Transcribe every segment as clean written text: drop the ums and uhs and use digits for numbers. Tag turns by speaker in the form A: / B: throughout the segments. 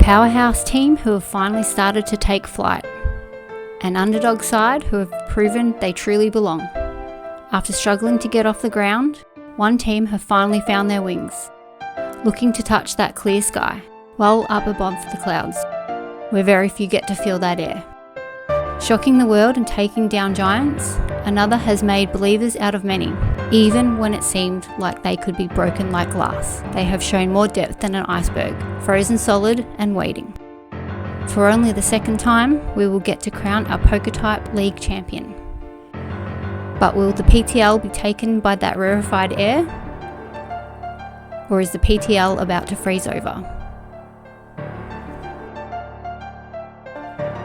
A: powerhouse team who have finally started to take flight. An underdog side who have proven they truly belong. After struggling to get off the ground, one team have finally found their wings, looking to touch that clear sky, well up above the clouds, where very few get to feel that air. Shocking the world and taking down giants, another has made believers out of many, even when it seemed like they could be broken like glass. They have shown more depth than an iceberg, frozen solid and waiting. For only the second time, we will get to crown our PokeType League champion. But will the PTL be taken by that rarefied air? Or is the PTL about to freeze over?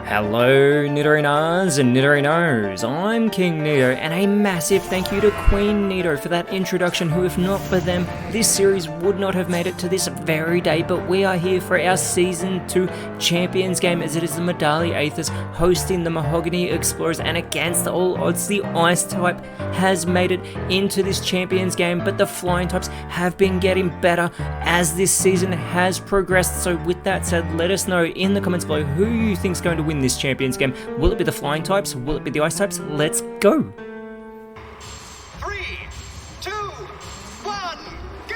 B: Hello Nidorinas and Nidorinos, I'm KingNido, and a massive thank you to QueenNido for that introduction, who if not for them, this series would not have made it to this very day. But we are here for our Season 2 Champions game, as it is the Medali Aethers hosting the Mahogany Explorers, and against all odds the Ice type has made it into this Champions game, but the Flying types have been getting better as this season has progressed. So with that said, let us know in the comments below who you think is going to win this Champions game. Will it be the Flying types? Will it be the Ice types? Let's go!
C: 3, 2, 1, go!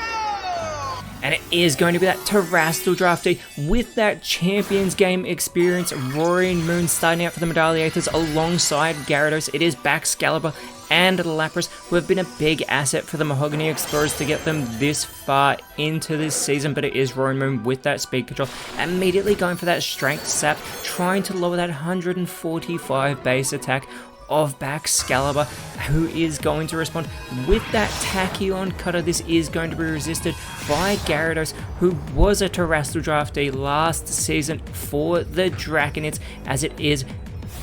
B: And it is going to be that Terrestrial draftee with that Champions game experience. Roaring Moon starting out for the Medali Aethers alongside Gyarados. It is Baxcalibur and Lapras who have been a big asset for the Mahogany Explorers to get them this far into this season, but it is Roaring Moon with that speed control, immediately going for that Strength Sap, trying to lower that 145 base attack of Baxcalibur, who is going to respond with that Tachyon Cutter. This is going to be resisted by Gyarados, who was a Terrestrial draftee last season for the Draconids, as it is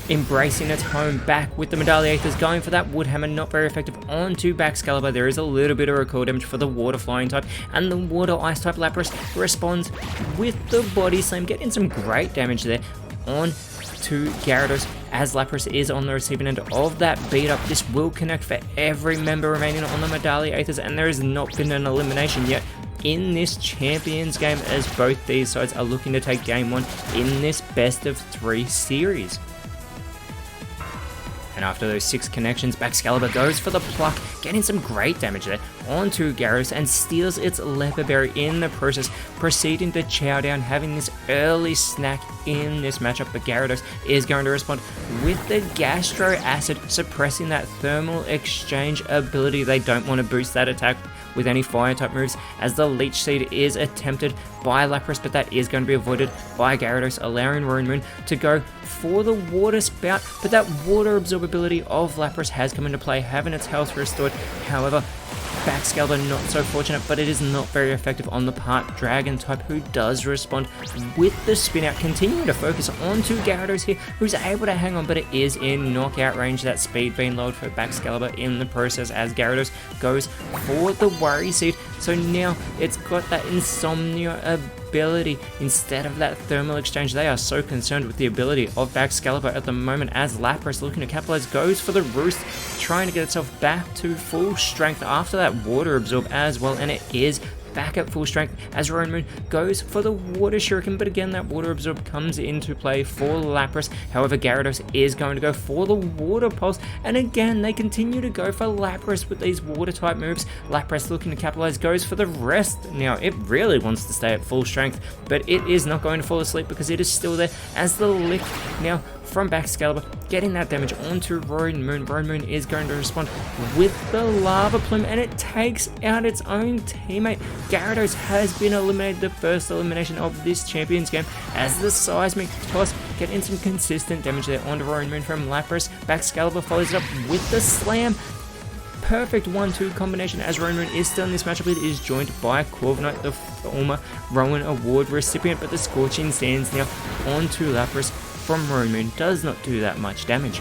B: embracing its home back with the Medali Aethers, going for that Wood Hammer, not very effective onto Baxcalibur. There is a little bit of recoil damage for the Water Flying type, and the Water Ice type Lapras responds with the Body Slam, getting some great damage there on to Gyarados, as Lapras is on the receiving end of that beat up. This will connect for every member remaining on the Medali Aethers, and there has not been an elimination yet in this Champions game, as both these sides are looking to take game 1 in this best of 3 series. And after those 6 connections, Baxcalibur goes for the pluck, getting some great damage there onto Gyarados, and steals its Leopard Berry in the process, proceeding to chow down, having this early snack in this matchup. But Gyarados is going to respond with the Gastro Acid, suppressing that Thermal Exchange ability. They don't want to boost that attack with any fire type moves, as the Leech Seed is attempted by Lapras, but that is going to be avoided by Gyarados, allowing Roaring Moon to go for the Water Spout. But that Water Absorbability of Lapras has come into play, having its health restored. However, Baxcalibur not so fortunate, but it is not very effective on the part Dragon type, who does respond with the Spin Out, continuing to focus onto Gyarados here, who's able to hang on, but it is in knockout range. That speed being lowered for Baxcalibur in the process, as Gyarados goes for the Worry Seed. So now it's got that Insomnia ability instead of that Thermal Exchange. They are so concerned with the ability of Baxcalibur at the moment, as Lapras, looking to capitalize, goes for the Roost, trying to get itself back to full strength after that Water Absorb as well, and it is back at full strength as Roaring Moon goes for the Water Shuriken. But again, that Water Absorb comes into play for Lapras. However, Gyarados is going to go for the Water Pulse, and again they continue to go for Lapras with these Water type moves. Lapras, looking to capitalize, goes for the Rest. Now it really wants to stay at full strength, but it is not going to fall asleep because it is still there, as the Lick now from Baxcalibur, getting that damage onto Roaring Moon. Roaring Moon is going to respond with the Lava Plume, and it takes out its own teammate. Gyarados has been eliminated, the first elimination of this Champions game, as the Seismic Toss, getting some consistent damage there onto Roaring Moon from Lapras. Baxcalibur follows it up with the Slam. Perfect 1-2 combination, as Roaring Moon is still in this matchup. It is joined by Corviknight, the former Rowan Award recipient, but the Scorching Sands now onto Lapras from Roaring Moon does not do that much damage.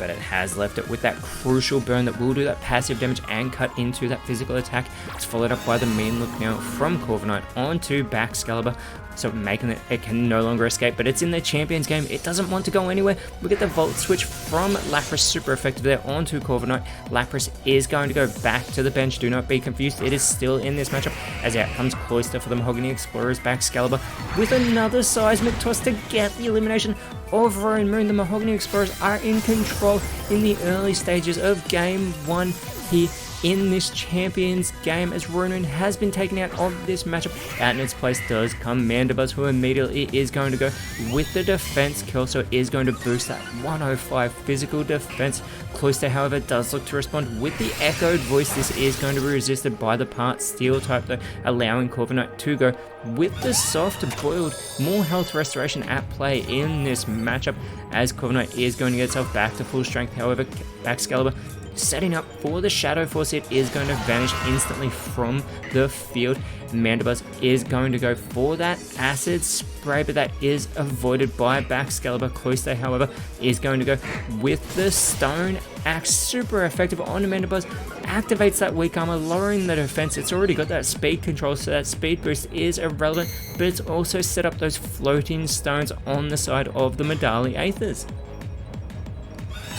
B: but it has left it with that crucial burn that will do that passive damage and cut into that physical attack. It's followed up by the mean look now from Corviknight onto Baxcalibur, so making it can no longer escape, but it's in the Champions game. It doesn't want to go anywhere. We get the Volt Switch from Lapras, super effective there, onto Corviknight. Lapras is going to go back to the bench. Do not be confused. It is still in this matchup, as out comes Cloyster for the Mahogany Explorers. Baxcalibur with another Seismic Toss to get the elimination of Rowan Moon. The Mahogany Explorers are in control in the early stages of Game 1 here in this Champions game, as Rowan has been taken out of this matchup. Out in its place does come Mandibuzz, who immediately is going to go with the defense kill, so it is going to boost that 105 physical defense. Cloyster, however, does look to respond with the echoed voice. This is going to be resisted by the part Steel type, though, allowing Corviknight to go with the soft boiled. More health restoration at play in this matchup, as Corviknight is going to get itself back to full strength. However, Baxcalibur setting up for the Shadow Force. It is going to vanish instantly from the field. Mandibuzz is going to go for that Acid Spray, but that is avoided by Baxcalibur. Cloyster, however, is going to go with the Stone Axe, super effective on Mandibuzz. Activates that weak armor, lowering the defense. It's already got that speed control, so that speed boost is irrelevant, but it's also set up those floating stones on the side of the Medali Aethers.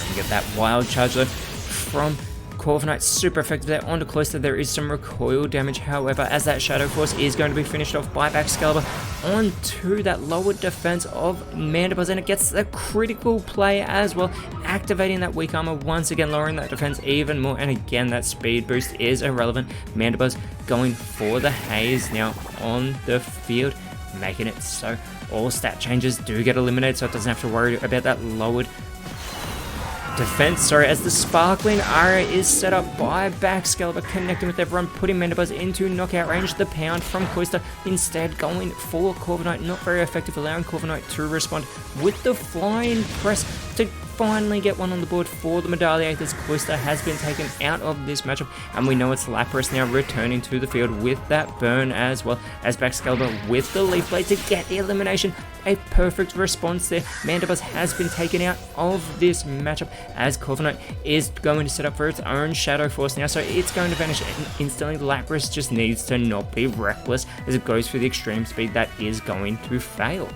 B: You get that wild charge though from Corviknight, super effective there onto Cloyster. There is some recoil damage, however, as that Shadow Force is going to be finished off by Baxcalibur onto that lowered defense of Mandibuzz, and it gets the critical play as well, activating that weak armor once again, lowering that defense even more, and again that speed boost is irrelevant. Mandibuzz going for the Haze now on the field, making it so all stat changes do get eliminated, so it doesn't have to worry about that lowered defense, as the Sparkling Aria is set up by Baxcalibur, connecting with everyone, putting Mandibuzz into knockout range. The pound from Cloyster instead going for Corviknight, not very effective, allowing Corviknight to respond with the Flying Press to finally get one on the board for the Medali Aethers. Cloyster has been taken out of this matchup, and we know it's Lapras now returning to the field with that burn, as well as Baxcalibur with the Leaf Blade to get the elimination. A perfect response there. Mandibuzz has been taken out of this matchup, as Corviknight is going to set up for its own Shadow Force now, so it's going to vanish instantly. Lapras just needs to not be reckless as it goes for the extreme speed that is going to fail.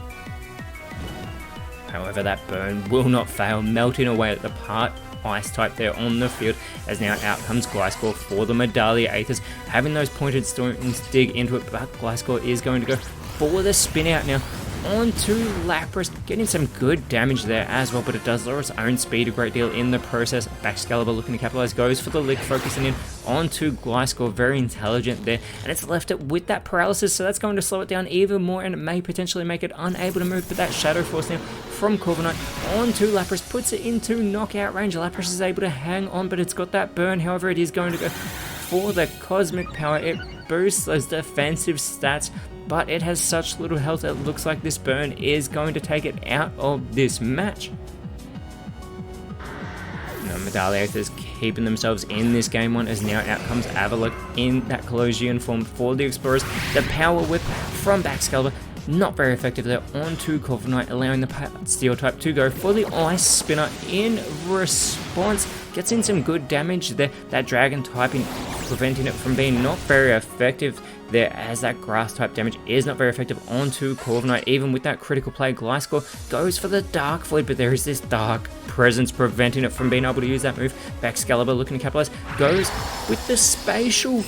B: However, that burn will not fail, melting away at the part Ice type there on the field, as now out comes Gliscor for the Medali Aethers, having those pointed stones dig into it, but Gliscor is going to go for the spin out now onto Lapras, getting some good damage there as well, but it does lower its own speed a great deal in the process. Baxcalibur looking to capitalize, goes for the lick, focusing in onto Gliscor, very intelligent there, and it's left it with that paralysis, so that's going to slow it down even more, and it may potentially make it unable to move. But that Shadow Force now from Corviknight onto Lapras puts it into knockout range. Lapras is able to hang on, but it's got that burn. However, it is going to go for the Cosmic Power. It boosts those defensive stats, but it has such little health, it looks like this burn is going to take it out of this match. Now, Medali Aethers keeping themselves in this game one, as now out comes Avalok in that Colosian form for the Explorers. The Power Whip from Baxcalibur, not very effective there onto Corviknight, allowing the Steel type to go for the Ice Spinner in response. Gets in some good damage there, that Dragon typing preventing it from being not very effective there, as that Grass type damage is not very effective onto Corviknight. Even with that critical play, Gliscor goes for the Dark Void, but there is this Dark Presence preventing it from being able to use that move. Baxcalibur looking to capitalize, goes with the Spatial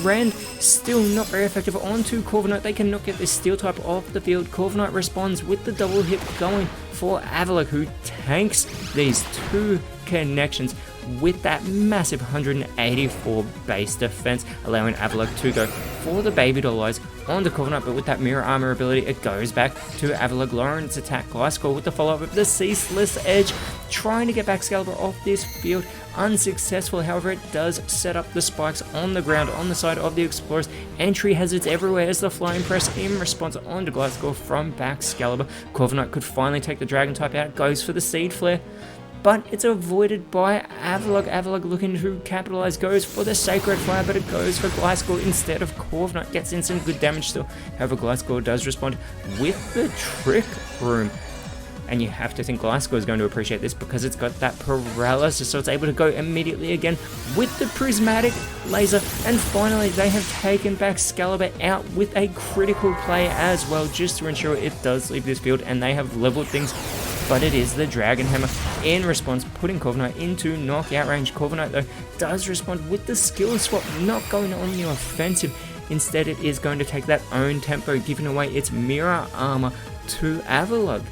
B: Rend, still not very effective onto Corviknight. They cannot get this Steel type off the field. Corviknight responds with the double hit, going for Avalok, who tanks these two connections with that massive 184 base defense, allowing Avalok to go for the Baby Doll Eyes onto Corviknight, but with that Mirror Armor ability, it goes back to Avalok, lowering its attack. Gliscor with the follow-up of the Ceaseless Edge, trying to get Baxcalibur off this field, unsuccessful. However, it does set up the spikes on the ground on the side of the Explorers. Entry hazards everywhere as the Flying Press in response onto Gliscor from Baxcalibur. Corviknight could finally take the Dragon type out, goes for the Seed Flare, but it's avoided by Avalok. Avalok looking to capitalize, goes for the Sacred Fire, but it goes for Gliscor instead of Corviknight. Gets in some good damage still. However, Gliscor does respond with the Trick Room. And you have to think Glasgow is going to appreciate this because it's got that paralysis, so it's able to go immediately again with the prismatic laser. And finally, they have taken Baxcalibur out with a critical play as well, just to ensure it does leave this field, and they have leveled things. But it is the Dragon Hammer in response, putting Corviknight into knockout range. Corviknight, though, does respond with the skill swap, not going on the offensive. Instead, it is going to take that own tempo, giving away its mirror armor to Avalugg.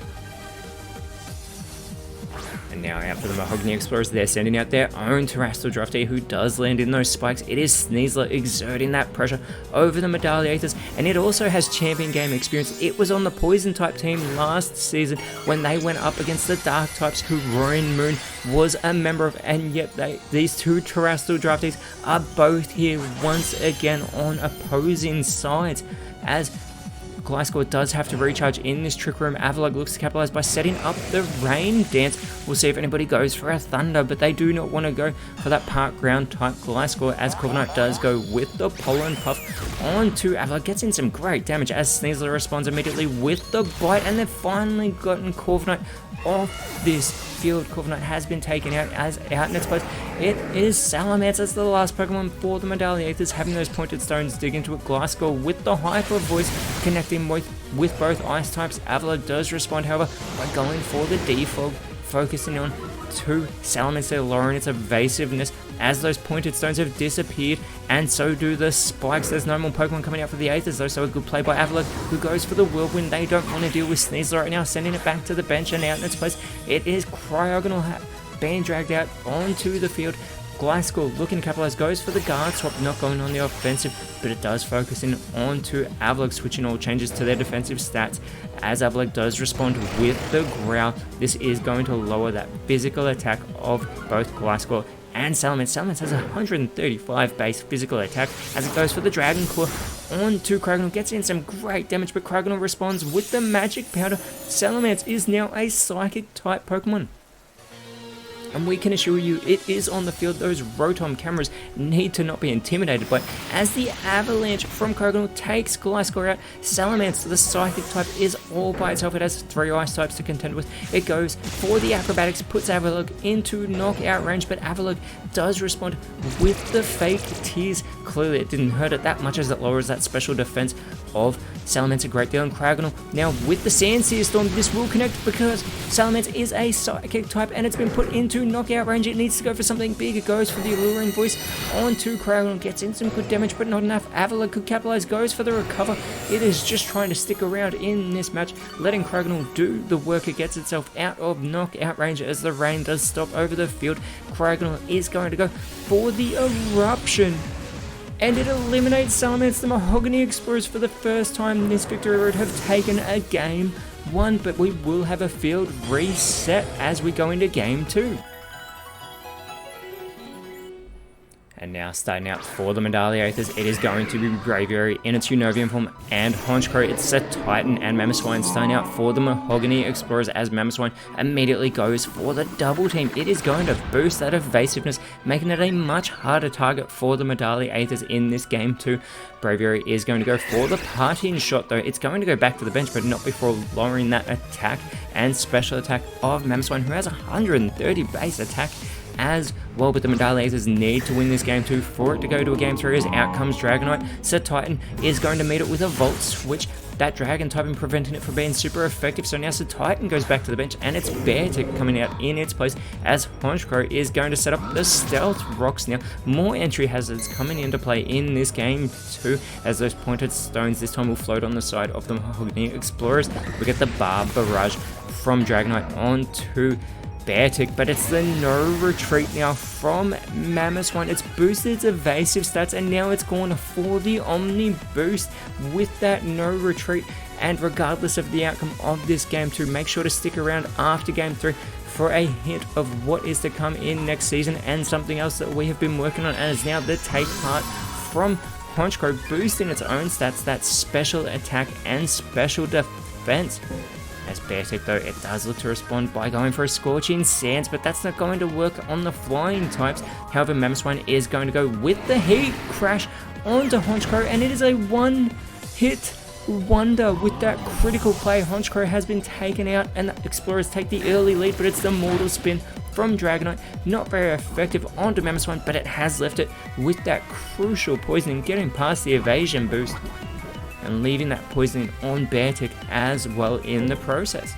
B: And now out for the Mahogany Explorers, they're sending out their own Terrestrial Drafty who does land in those spikes. It is Sneasler exerting that pressure over the Medalliators, and it also has champion game experience. It was on the Poison type team last season when they went up against the Dark types who Roaring Moon was a member of, and yet these two Terrestrial Drafties are both here once again on opposing sides, as Gliscor does have to recharge in this Trick Room. Avalugg looks to capitalize by setting up the Rain Dance. We'll see if anybody goes for a Thunder, but they do not want to go for that Park Ground type Gliscor, as Corviknight does go with the Pollen Puff onto Avalugg. Gets in some great damage as Sneasler responds immediately with the Bite, and they've finally gotten Corviknight off this field. Corviknight has been taken out in its place. It is Salamence as the last Pokemon for the Medalliators, having those pointed stones dig into it. Gliscor with the Hyper Voice connecting with both ice types. Avalugg does respond, however, by going for the Defog, focusing on to Salamence there, lowering its evasiveness as those pointed stones have disappeared, and so do the spikes. There's no more Pokemon coming out for the Aethers though, so a good play by Avalugg, who goes for the Whirlwind. They don't want to deal with Sneasler right now, sending it back to the bench, and out in its place it is Cryogonal being dragged out onto the field. Gliscor looking to capitalize, goes for the guard swap, not going on the offensive, but it does focus in onto Avalugg, switching all changes to their defensive stats as Avalugg does respond with the Growl. This is going to lower that physical attack of both Gliscor and Salamence. Salamence has 135 base physical attack as it goes for the Dragon Claw onto Cryogonal. Gets in some great damage, but Cryogonal responds with the Magic Powder. Salamence is now a Psychic type Pokemon, and we can assure you it is on the field. Those Rotom cameras need to not be intimidated by, as the avalanche from Cryogonal takes Gliscor out. Salamence, the Psychic type, is all by itself. It has 3 ice types to contend with. It goes for the Acrobatics, puts Avalugg into knockout range, but Avalugg does respond with the Fake Tears. Clearly it didn't hurt it that much, as it lowers that special defense of Salamence a great deal. And Cryogonal now with the Sandsear Storm, this will connect because Salamence is a Psychic type and it's been put into knockout range. It needs to go for something big. It goes for the Alluring Voice onto Cryogonal, gets in some good damage but not enough. Avalugg could capitalize, goes for the Recover. It is just trying to stick around in this match, letting Cryogonal do the work. It gets itself out of knockout range as the rain does stop over the field. Cryogonal is going to go for the Eruption, and it eliminates Salamence. The Mahogany Explorers, for the first time in this victory road, have taken a game 1, but we will have a field reset as we go into game 2. And now starting out for the Medalliators, it is going to be Braviary in its Unovian form and Honchkrow. It's a Titan and Mamoswine starting out for the Mahogany Explorers, as Mamoswine immediately goes for the double team. It is going to boost that evasiveness, making it a much harder target for the Medalliators in this game too. Braviary is going to go for the Parting Shot though. It's going to go back to the bench, but not before lowering that attack and special attack of Mamoswine, who has 130 base attack as well, but the Medalliators need to win this game 2 for it to go to a game 3, as out comes Dragonite. So Titan is going to meet it with a Volt Switch, that Dragon typing preventing it from being super effective. So now Titan goes back to the bench, and it's Beartic coming out in its place, as Honchkrow is going to set up the Stealth Rocks now. More entry hazards coming into play in this game 2, as those pointed stones this time will float on the side of the Mahogany Explorers. We get the Barb Barrage from Dragonite onto Beartic, but it's the No Retreat now from Mamoswine. It's boosted its evasive stats, and now it's gone for the Omni Boost with that No Retreat. And regardless of the outcome of this game 2, make sure to stick around after game 3 for a hint of what is to come in next season, and something else that we have been working on, and is now the Take Heart from Honchkrow, boosting its own stats, that special attack and special defense. As Beartic though, it does look to respond by going for a Scorching Sands, but that's not going to work on the flying types. However, Mamoswine is going to go with the Heat Crash onto Honchkrow, and it is a 1-hit wonder with that critical play. Honchkrow has been taken out and the Explorers take the early lead, but it's the Mortal Spin from Dragonite. Not very effective onto Mamoswine, but it has left it with that crucial poisoning, getting past the evasion boost and leaving that poisoning on Beartick as well in the process.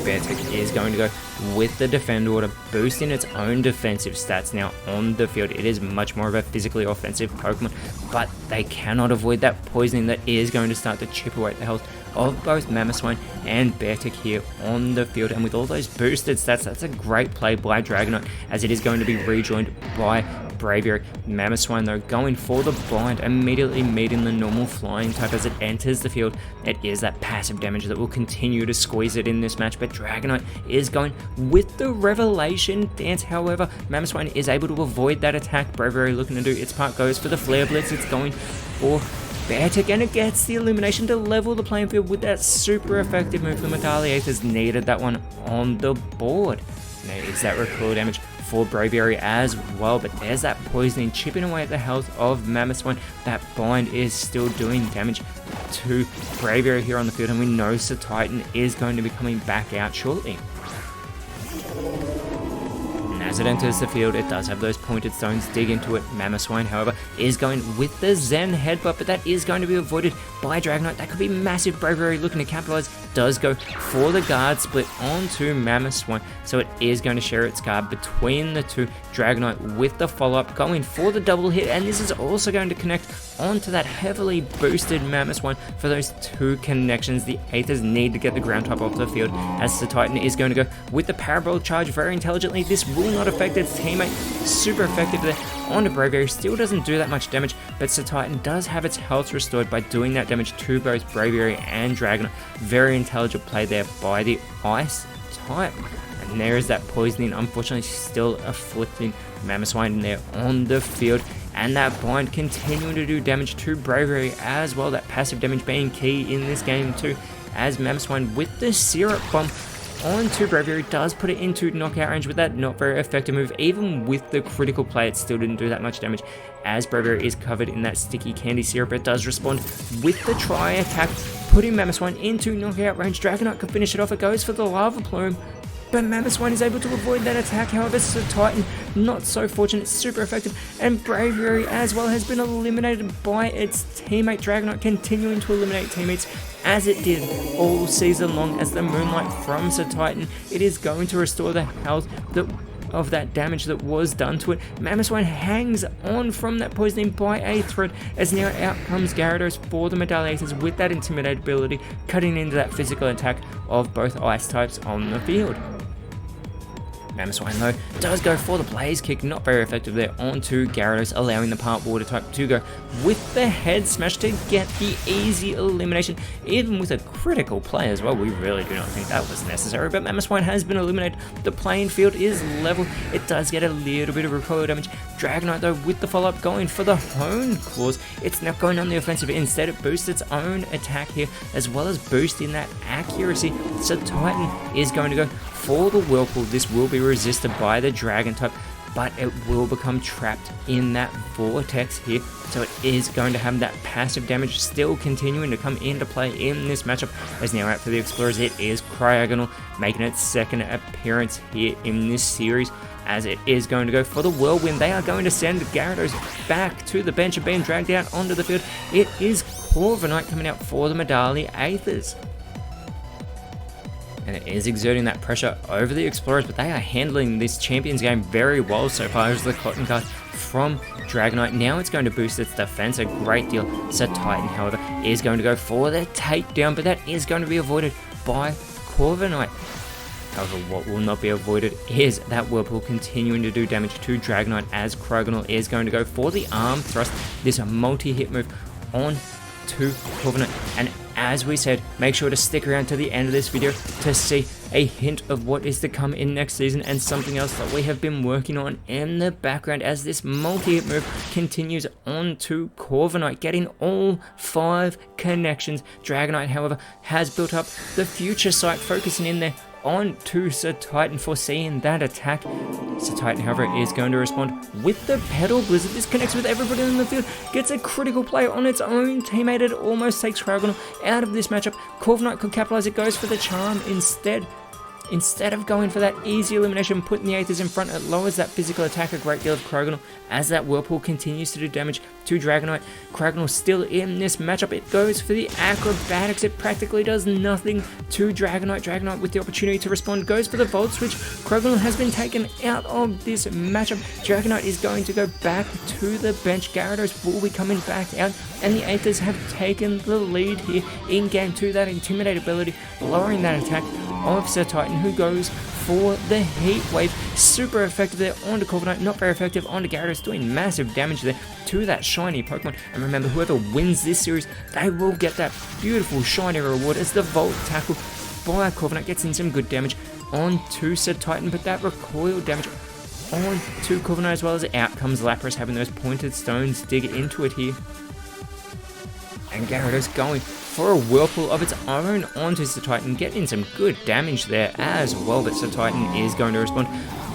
B: Beartick is going to go with the Defend Order, boosting its own defensive stats now on the field. It is much more of a physically offensive Pokemon, but they cannot avoid that poisoning that is going to start to chip away at the health of both Mamoswine and Beartick here on the field. And with all those boosted stats, that's a great play by Dragonite, as it is going to be rejoined by Braviary. Mamoswine though going for the bind, immediately meeting the normal flying type as it enters the field. It is that passive damage that will continue to squeeze it in this match, but Dragonite is going with the Revelation Dance. However, Mamoswine is able to avoid that attack. Braviary looking to do its part, goes for the Flare Blitz. It's going for Beartick, and it gets the elimination to level the playing field with that super effective move. The Medalliators needed that one on the board. Now is that recoil damage for Braviary as well, but there's that poisoning chipping away at the health of Mamoswine. That bind is still doing damage to Braviary here on the field, and we know Sir Titan is going to be coming back out shortly. As it enters the field, it does have those pointed stones dig into it. Mamoswine, however, is going with the Zen Headbutt, but that is going to be avoided by Dragonite. That could be massive. Braviary looking to capitalize, does go for the guard split onto Mamoswine, so it is going to share its guard between the two. Dragonite with the follow-up, going for the double hit, and this is also going to connect onto that heavily boosted Mamoswine for those two connections. The Aethers need to get the ground type off the field, as the Titan is going to go with the Parabolic Charge very intelligently. This will not affect its teammate. Super effective there onto Braviary. Still doesn't do that much damage, but Sir Titan does have its health restored by doing that damage to both Braviary and Dragonite. Very intelligent play there by the Ice type. And there is that poisoning, unfortunately still afflicting Mamoswine there on the field. And that bind continuing to do damage to Braviary as well. That passive damage being key in this game too, as Mamoswine with the Syrup Bomb onto Braviary does put it into knockout range with that not very effective move. Even with the critical play, it still didn't do that much damage, as Braviary is covered in that sticky candy syrup. It does respond with the Tri Attack, putting Mamoswine into knockout range. Dragonite can finish it off. It goes for the Lava Plume, but Mamoswine is able to avoid that attack. However, Sir Titan, not so fortunate, super effective, and Braviary as well has been eliminated by its teammate. Dragonite continuing to eliminate teammates as it did all season long, as the Moonlight from Sir Titan, it is going to restore the health of that damage that was done to it. Mamoswine hangs on from that poisoning by a thread, as now out comes Gyarados for the Medalliators with that Intimidate ability, cutting into that physical attack of both Ice types on the field. Mamoswine though does go for the Blaze Kick, not very effective there onto Gyarados, allowing the Part Water type to go with the Head Smash to get the easy elimination, even with a critical play as well. We really do not think that was necessary, but Mamoswine has been eliminated. The playing field is level. It does get a little bit of recoil damage. Dragonite though with the follow-up going for the Hone Claws. It's not going on the offensive. Instead it boosts its own attack here, as well as boosting that accuracy. So Titan is going to go for the Whirlpool. This will be resisted by the Dragon type, but it will become trapped in that Vortex here, so it is going to have that passive damage still continuing to come into play in this matchup. As now out for the Explorers, it is Cryogonal, making its second appearance here in this series, as it is going to go for the Whirlwind. They are going to send Gyarados back to the bench and being dragged out onto the field. It is Corviknight coming out for the Medalliators, and it is exerting that pressure over the Explorers, but they are handling this Champions game very well so far, as the Cotton Card from Dragonite. Now it's going to boost its defense a great deal. So Titan, however, is going to go for the takedown, but that is going to be avoided by Corviknight. However, what will not be avoided is that Whirlpool continuing to do damage to Dragonite, as Cryogonal is going to go for the Arm Thrust, this multi-hit move on to Corviknight. And as we said, make sure to stick around to the end of this video to see a hint of what is to come in next season, and something else that we have been working on in the background, as this multi-hit move continues on to Corviknight, getting all 5 connections. Dragonite, however, has built up the Future Sight, focusing in there on to Sir Titan, foreseeing that attack. Sir Titan, however, is going to respond with the Petal Blizzard. This connects with everybody in the field, gets a critical play on its own teammate. It almost takes Cryogonal out of this matchup. Corviknight could capitalize. It goes for the charm instead. Instead of going for that easy elimination, putting the Aethers in front, it lowers that physical attack a great deal of Cryogonal as that Whirlpool continues to do damage to Dragonite. Cryogonal still in this matchup. It goes for the Acrobatics. It practically does nothing to Dragonite. Dragonite with the opportunity to respond goes for the Volt Switch. Cryogonal has been taken out of this matchup. Dragonite is going to go back to the bench. Gyarados will be coming back out, and the Aethers have taken the lead here in game 2. That Intimidate ability lowering that attack of Sir Titan, who goes for the Heat Wave. Super effective there onto Corviknight, not very effective onto Gyarados, doing massive damage there to that shiny Pokemon. And remember, whoever wins this series, they will get that beautiful shiny reward as the Volt Tackle by Corviknight gets in some good damage onto Sir Titan, but that recoil damage onto Corviknight as well, as out comes Lapras, having those pointed stones dig into it here. And Gyarados going for a Whirlpool of its own onto Sir Titan, getting some good damage there as well, but Sir Titan is going to respond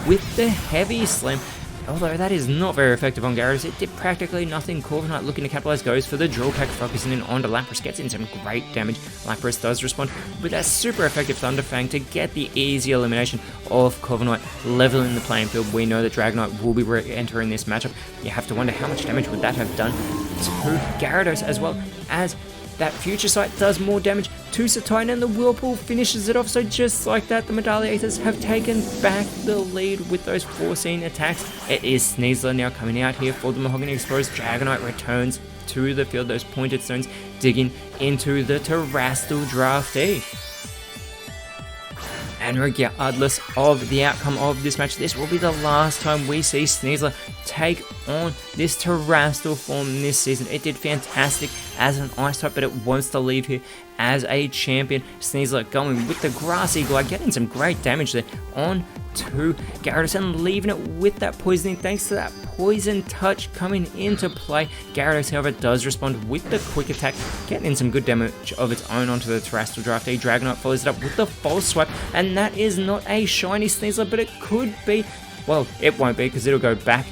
B: with the Heavy Slam. Although that is not very effective on Gyarados, it did practically nothing. Corviknight looking to capitalize goes for the Drill Peck, focusing in onto Lapras, gets in some great damage. Lapras does respond with that super effective Thunder Fang to get the easy elimination of Corviknight, leveling the playing field. We know that Dragonite will be re-entering this matchup. You have to wonder how much damage would that have done to Gyarados, as well as that Future Sight does more damage to Sir Titan, and the Whirlpool finishes it off. So just like that, the Medalliators have taken back the lead with those foreseen attacks. It is Sneasler now coming out here for the Mahogany Explorers. Dragonite returns to the field, those pointed stones digging into the Terrestrial Draftee. And regardless of the outcome of this match, this will be the last time we see Sneasler take on this Terrestrial form this season. It did fantastic as an Ice type, but it wants to leave here as a champion. Sneasler going with the Grassy Glide, getting some great damage there on to Gyarados and leaving it with that poisoning, thanks to that Poison Touch coming into play. Gyarados, however, does respond with the Quick Attack, getting in some good damage of its own onto the Terrestrial Draftee. Dragonite follows it up with the False Swipe, and that is not a shiny Sneasler, but it could be. Well, it won't be, because it'll go back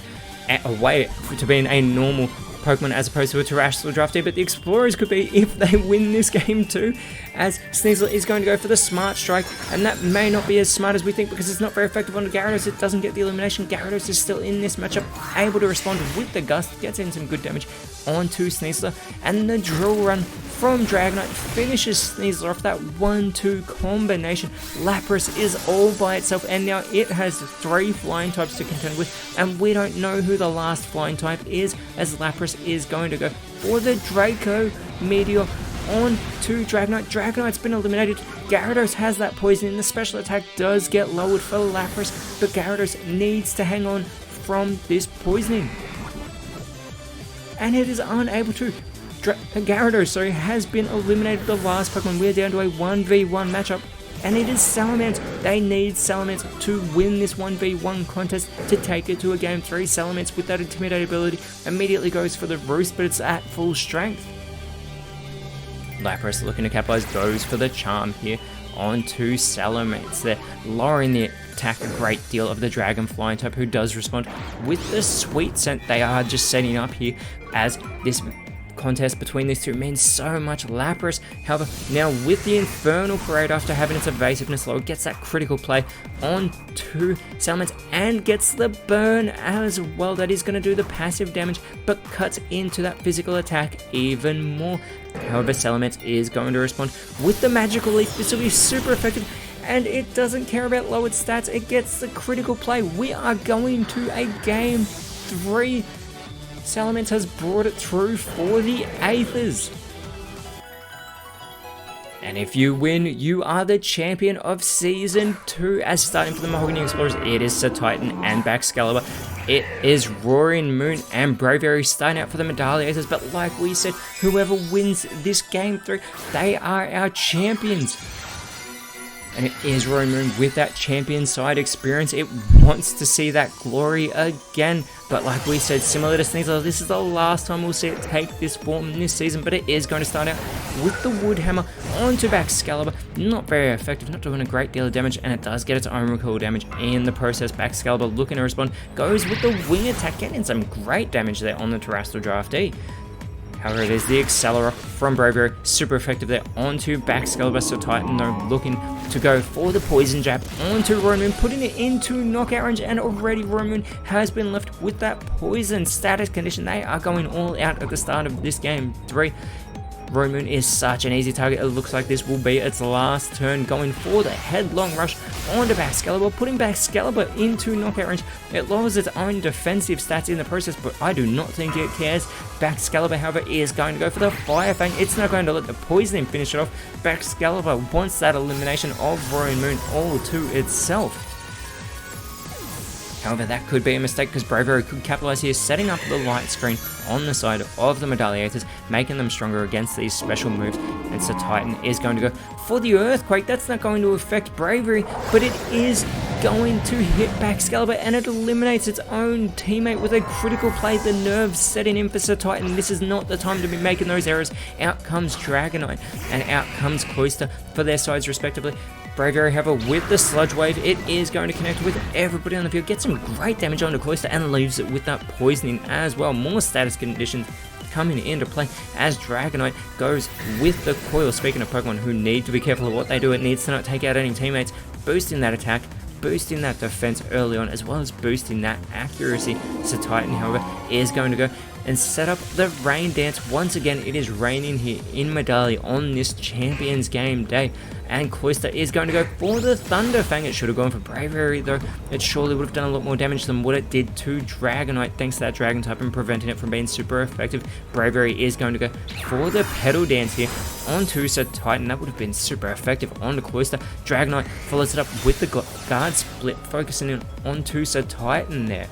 B: away to being a normal Pokemon as opposed to a Terrestrial Draftee, but the Explorers could be if they win this game too, as Sneasler is going to go for the Smart Strike, and that may not be as smart as we think because it's not very effective on Gyarados. It doesn't get the elimination. Gyarados is still in this matchup, able to respond with the Gust, gets in some good damage onto Sneasler, and the Drill Run from Dragonite finishes Sneasler off. That 1-2 combination. Lapras is all by itself, and now it has 3 flying types to contend with, and we don't know who the last flying type is, as Lapras is going to go for the Draco Meteor on to Dragonite. Dragonite's been eliminated. Gyarados has that poison, and the special attack does get lowered for Lapras, but Gyarados needs to hang on from this poisoning, and it is unable to. Gyarados, has been eliminated. The last Pokemon. We're down to a 1v1 matchup, and it is Salamence. They need Salamence to win this 1v1 contest to take it to a game 3. Salamence, with that Intimidate ability, immediately goes for the Roost, but it's at full strength. Lapras, looking to capitalize, goes for the Charm here onto Salamence. They're lowering the attack a great deal of the Dragon Flying type, who does respond with the Sweet Scent. They are just setting up here, as this contest between these two means so much. Lapras, however, now with the Infernal Parade, after having its evasiveness low, gets that critical play onto Salamence and gets the burn as well. That is going to do the passive damage, but cuts into that physical attack even more. However, Salamence is going to respond with the Magical Leaf. This will be super effective, and it doesn't care about lowered stats. It gets the critical play. We are going to a game 3. Salamence has brought it through for the Aethers. And if you win, you are the champion of Season 2. As starting for the Mahogany Explorers, it is Sir Titan and Baxcalibur. It is Roaring Moon and Braviary starting out for the Medalliators. But like we said, whoever wins this Game 3, they are our champions. And it is Rowan Moon with that champion side experience. It wants to see that glory again. But like we said, similar to Sneasel, this is the last time we'll see it take this form this season. But it is going to start out with the Wood Hammer onto Baxcalibur. Not very effective, not doing a great deal of damage. And it does get its own recoil damage in the process. Baxcalibur looking to respond. Goes with the wing attack, getting some great damage there on the Terrestrial Draftee. However, it is the Accelera from Bravery, super effective there onto Baxcalibur. So Titan though looking to go for the poison jab onto Rowan Moon, putting it into knockout range, and already Rowan Moon has been left with that poison status condition. They are going all out at the start of this game 3. Rowan Moon is such an easy target. It looks like this will be its last turn, going for the headlong rush onto Baxcalibur, putting Baxcalibur into knockout range. It lowers its own defensive stats in the process, but I do not think it cares. Baxcalibur, however, is going to go for the Fire Fang. It's not going to let the poisoning finish it off. Baxcalibur wants that elimination of Rowan Moon all to itself. However, that could be a mistake because Bravery could capitalize here, setting up the light screen on the side of the Medalliators, making them stronger against these special moves. And so Titan is going to go for the Earthquake. That's not going to affect Bravery, but it is going to hit Baxcalibur, and it eliminates its own teammate with a critical play. The nerves setting in for Sir Titan. This is not the time to be making those errors. Out comes Dragonite, and out comes Cloyster for their sides respectively. Bravery, however, with the Sludge Wave, it is going to connect with everybody on the field, get some great damage onto Cloyster, and leaves it with that poisoning as well. More status conditions coming into play as Dragonite goes with the Coil. Speaking of Pokemon who need to be careful of what they do, it needs to not take out any teammates, boosting that attack, boosting that defense early on, as well as boosting that accuracy. So Titan, however, is going to go and set up the Rain Dance. Once again, it is raining here in Medallia on this Champions Game day. And Cloyster is going to go for the Thunder Fang. It should have gone for Bravery though. It surely would have done a lot more damage than what it did to Dragonite, thanks to that Dragon type and preventing it from being super effective. Bravery is going to go for the Petal Dance here onto Sir Titan. That would have been super effective onto Cloyster. Dragonite follows it up with the Guard Split, focusing in onto Sir Titan there.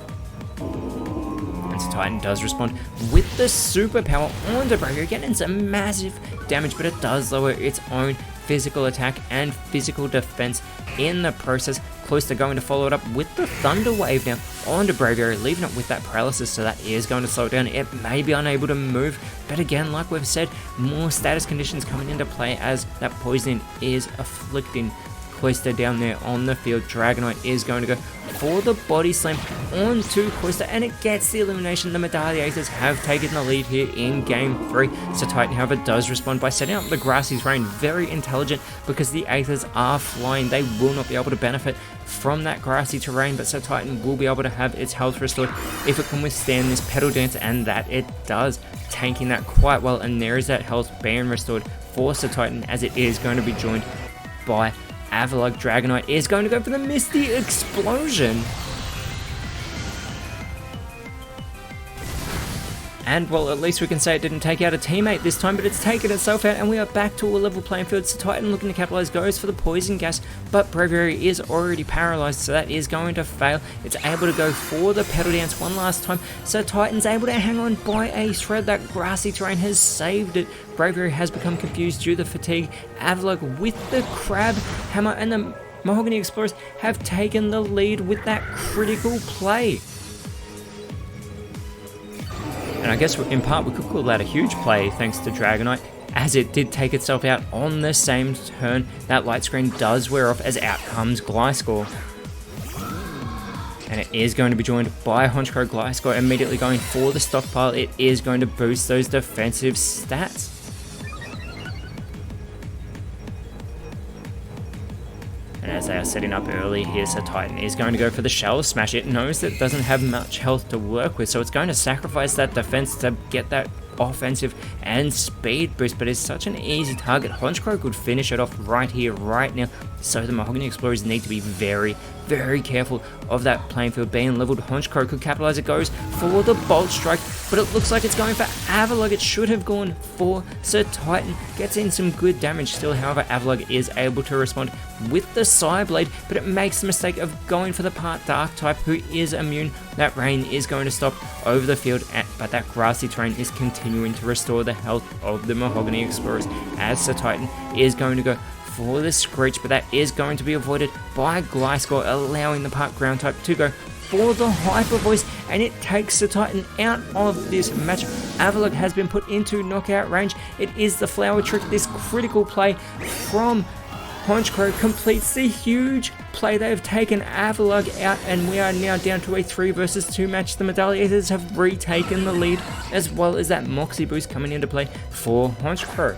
B: And Sir Titan does respond with the Superpower onto Bravery, getting some massive damage, but it does lower its own physical attack and physical defense in the process. Cloyster going to follow it up with the Thunder Wave now onto Bravery, leaving it with that paralysis, so that is going to slow it down. It may be unable to move, but again, like we've said, more status conditions coming into play as that poisoning is afflicting Cloyster down there on the field. Dragonite is going to go for the Body Slam onto Cloyster, and it gets the elimination. The Medalliators have taken the lead here in Game 3. So Titan, however, does respond by setting up the Grassy Terrain. Very intelligent, because the Aethers are flying. They will not be able to benefit from that grassy terrain, but Sir Titan will be able to have its health restored if it can withstand this Petal Dance, and that it does, tanking that quite well. And there is that health being restored for Sir Titan, as it is going to be joined by Avalugg. Dragonite is going to go for the Misty Explosion. And, well, at least we can say it didn't take out a teammate this time, but it's taken itself out, and we are back to a level playing field. So Titan, looking to capitalize, goes for the Poison Gas, but Bravery is already paralyzed, so that is going to fail. It's able to go for the Petal Dance one last time, so Titan's able to hang on by a thread. That Grassy Terrain has saved it. Bravery has become confused due to fatigue. Avalugg with the Crab Hammer, and the Mahogany Explorers have taken the lead with that critical play. And I guess in part we could call that a huge play thanks to Dragonite, as it did take itself out on the same turn. That light screen does wear off as out comes Gliscor. And it is going to be joined by Honchkrow. Gliscor immediately going for the stockpile. It is going to boost those defensive stats. And as they are setting up early here, so Titan is going to go for the Shell Smash. It knows that it doesn't have much health to work with, so it's going to sacrifice that defense to get that offensive and speed boost, but it's such an easy target. Honchkrow could finish it off right here, right now, so the Mahogany Explorers need to be very, very careful of that playing field being leveled. Honchkrow could capitalize. It goes for the Bolt Strike, but it looks like it's going for Avalugg. It should have gone for Sir Titan. Gets in some good damage still, however, Avalugg is able to respond with the Psyblade, but it makes the mistake of going for the part Dark type, who is immune. That rain is going to stop over the field, but that Grassy Terrain is continuing to restore the health of the Mahogany Explorers, as Sir Titan is going to go for the Screech, but that is going to be avoided by Gliscor, allowing the Park Ground type to go for the Hyper Voice, and it takes the Titan out of this match. Avalok has been put into knockout range. It is the Flower Trick. This critical play from Honchkrow completes the huge play. They have taken Avalok out, and we are now down to a 3 versus 2 match. The Medallia Eaters have retaken the lead, as well as that Moxie boost coming into play for Honchkrow.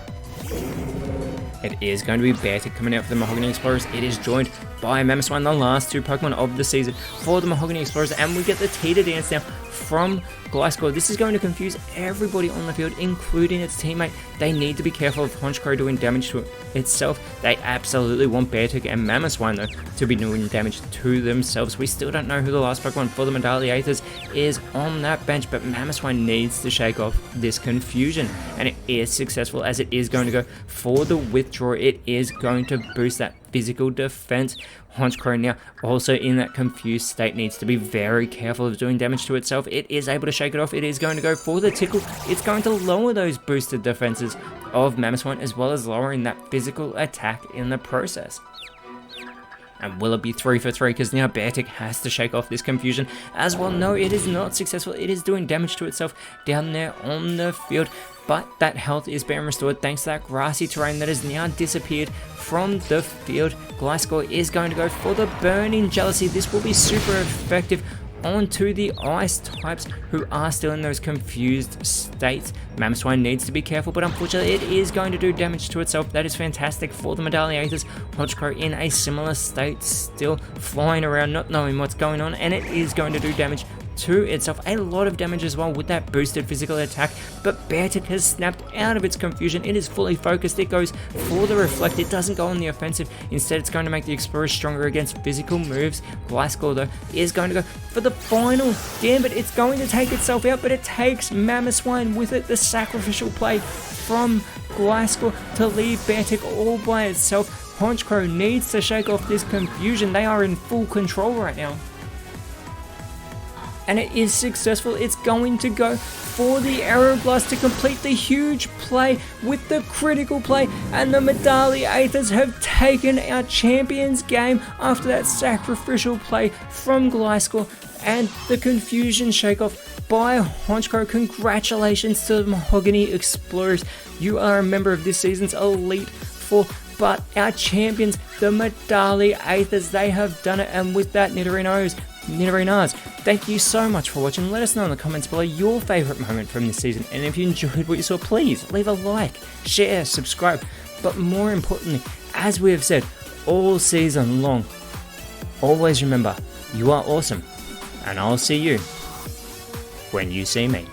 B: It is going to be Beartic coming out for the Mahogany Explorers. It is joined by Mamoswine, the last 2 Pokemon of the season for the Mahogany Explorers, and we get the Teeter Dance now from Gliscor. This is going to confuse everybody on the field, including its teammate. They need to be careful of Honchkrow doing damage to itself. They absolutely want Beartic and Mamoswine, though, to be doing damage to themselves. We still don't know who the last Pokemon for the Medallia Eaters is on that bench, but Mamoswine needs to shake off this confusion, and it is successful, as it is going to go for the Withdraw. It is going to boost that physical defense. Honchkrow now also in that confused state needs to be very careful of doing damage to itself. It is able to shake it off. It is going to go for the Tickle. It's going to lower those boosted defenses of Mamoswine, as well as lowering that physical attack in the process. And will it be 3 for 3? Because now Beartic has to shake off this confusion as well. No, it is not successful. It is doing damage to itself down there on the field. But that health is being restored thanks to that grassy terrain that has now disappeared from the field. Gliscor is going to go for the Burning Jealousy. This will be super effective onto the Ice types who are still in those confused states. Mamoswine needs to be careful, but unfortunately it is going to do damage to itself. That is fantastic for the Medallia Eaters. Honchkrow in a similar state, still flying around, not knowing what's going on, and it is going to do damage to itself. A lot of damage as well with that boosted physical attack, but Beartic has snapped out of its confusion. It is fully focused. It goes for the Reflect. It doesn't go on the offensive. Instead, it's going to make the Explorer stronger against physical moves. Gliscor, though, is going to go for the final Gambit. It's going to take itself out, but it takes Mamoswine with it. The sacrificial play from Gliscor to leave Beartic all by itself. Honchkrow needs to shake off this confusion. They are in full control right now. And it is successful. It's going to go for the Aeroblast to complete the huge play with the critical play, and the Medallia Eaters have taken our Champions game after that sacrificial play from Gliscor and the confusion shake off by Honchkrow. Congratulations to the Mahogany Explorers. You are a member of this season's Elite Four. But our champions, the Medallia Eaters, they have done it. And with that, Nidorinas, thank you so much for watching. Let us know in the comments below your favourite moment from this season. And if you enjoyed what you saw, please leave a like, share, subscribe. But more importantly, as we have said all season long, always remember, you are awesome. And I'll see you when you see me.